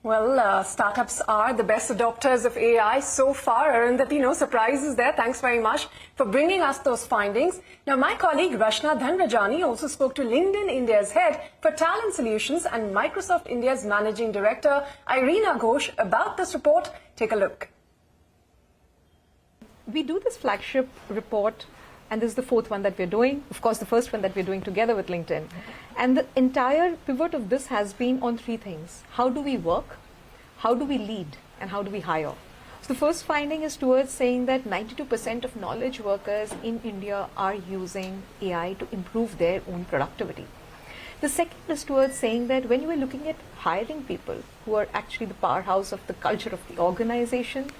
Well, startups are the best adopters of AI so far, and that, surprises there. Thanks very much for bringing us those findings. Now, my colleague Rashna Dhanrajani also spoke to LinkedIn India's head for talent solutions and Microsoft India's managing director, Irina Ghosh, about this report. Take a look. We do this flagship report, and this is the fourth one that we're doing. Of course, the first one that we're doing together with LinkedIn. And the entire pivot of this has been on three things. How do we work? How do we lead? And how do we hire? So the first finding is towards saying that 92% of knowledge workers in India are using AI to improve their own productivity. The second is towards saying that when you are looking at hiring people who are actually the powerhouse of the culture of the organization,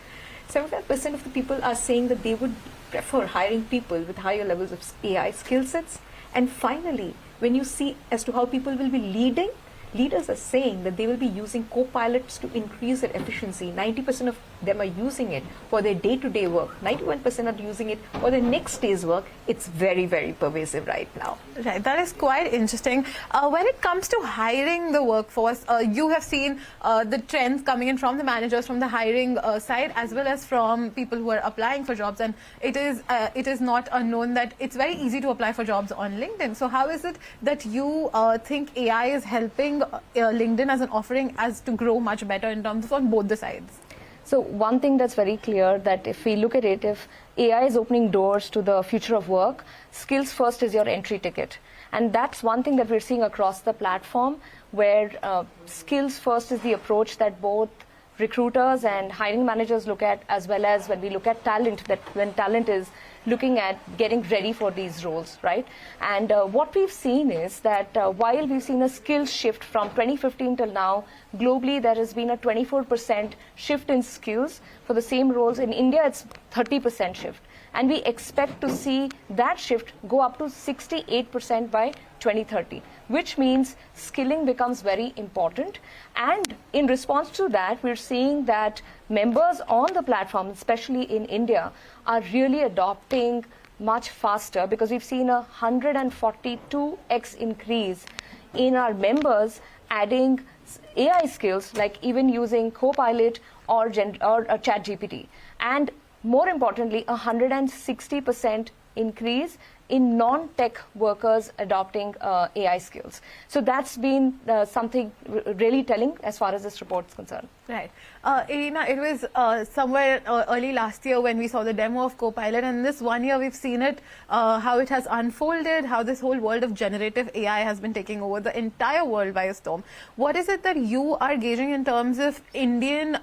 75% of the people are saying that they would prefer hiring people with higher levels of AI skill sets. And finally, when you see as to how people will be leading, leaders are saying that they will be using co-pilots to increase their efficiency. 90% of them are using it for their day-to-day work. 91% are using it for their next day's work. It's very, very pervasive right now. Right, that is quite interesting. When it comes to hiring the workforce, you have seen the trends coming in from the managers, from the hiring side, as well as from people who are applying for jobs. And it is not unknown that it's very easy to apply for jobs on LinkedIn. So how is it that you think AI is helping LinkedIn as an offering as to grow much better in terms of on both the sides? So one thing that's very clear, that if we look at it, if AI is opening doors to the future of work, skills first is your entry ticket. And that's one thing that we're seeing across the platform, where skills first is the approach that both recruiters and hiring managers look at, as well as when we look at talent, that when talent is looking at getting ready for these roles, right? And what we've seen is that while we've seen a skills shift from 2015 till now, globally there has been a 24% shift in skills for the same roles. In India, it's 30% shift. And we expect to see that shift go up to 68% by 2030, which means skilling becomes very important. And in response to that, we're seeing that members on the platform, especially in India, are really adopting much faster, because we've seen a 142x increase in our members adding AI skills, like even using Copilot or ChatGPT. And more importantly, a 160% increase in non-tech workers adopting AI skills. So that's been something really telling as far as this report is concerned. Right. Irina, it was somewhere early last year when we saw the demo of Copilot, and this 1 year we've seen it, how it has unfolded, how this whole world of generative AI has been taking over the entire world by a storm. What is it that you are gauging in terms of Indian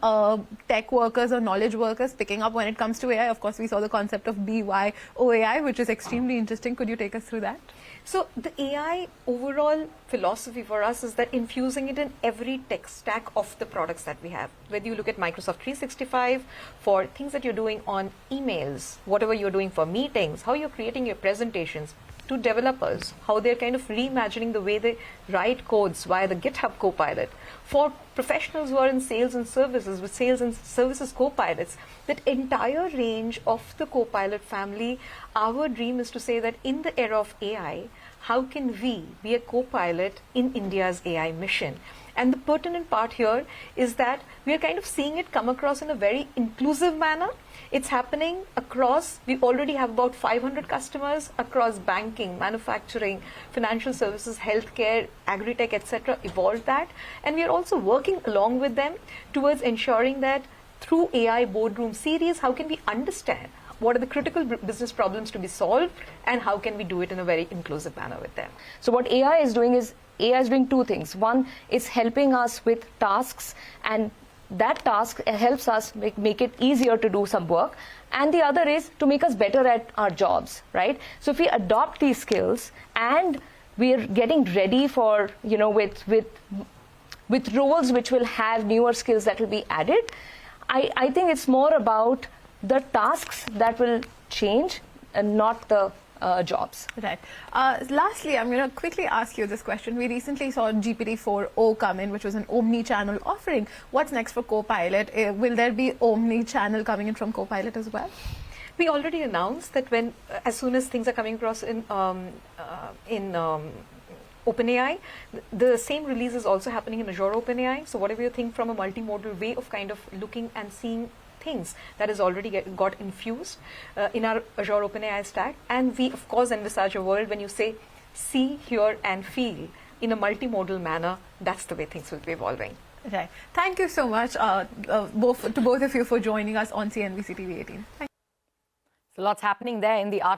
tech workers or knowledge workers picking up when it comes to AI? Of course, we saw the concept of BYOAI, which is extremely interesting. Could you take us through that? So the AI overall philosophy for us is that infusing it in every tech stack of the products that we have. Whether you look at Microsoft 365 for things that you're doing on emails, whatever you're doing for meetings, how you're creating your presentations, to developers, how they're kind of reimagining the way they write codes via the GitHub Copilot. For professionals who are in sales and services, with sales and services Copilots, that entire range of the Copilot family, our dream is to say that in the era of AI, how can we be a Copilot in India's AI mission? And the pertinent part here is that we are kind of seeing it come across in a very inclusive manner. It's happening across, we already have about 500 customers across banking, manufacturing, financial services, healthcare, agri-tech, etc. Evolved that. And we are also working along with them towards ensuring that through AI boardroom series, how can we understand what are the critical business problems to be solved, and how can we do it in a very inclusive manner with them. So what AI is doing two things. One is helping us with tasks, and that task helps us make it easier to do some work. And the other is to make us better at our jobs, right? So if we adopt these skills and we're getting ready for, with roles which will have newer skills that will be added, I think it's more about the tasks that will change and not the jobs. Right. Lastly, I'm going to quickly ask you this question. We recently saw GPT-4o come in, which was an omni-channel offering. What's next for Copilot? Will there be omni-channel coming in from Copilot as well? We already announced that as soon as things are coming across in OpenAI. The same release is also happening in Azure OpenAI. So whatever you think from a multimodal way of kind of looking and seeing things, that has already got infused in our Azure OpenAI stack. And we, of course, envisage a world when you say see, hear, and feel in a multimodal manner. That's the way things will be evolving. Right. Thank you so much, both of you, for joining us on CNBC TV 18. So lots happening there in the art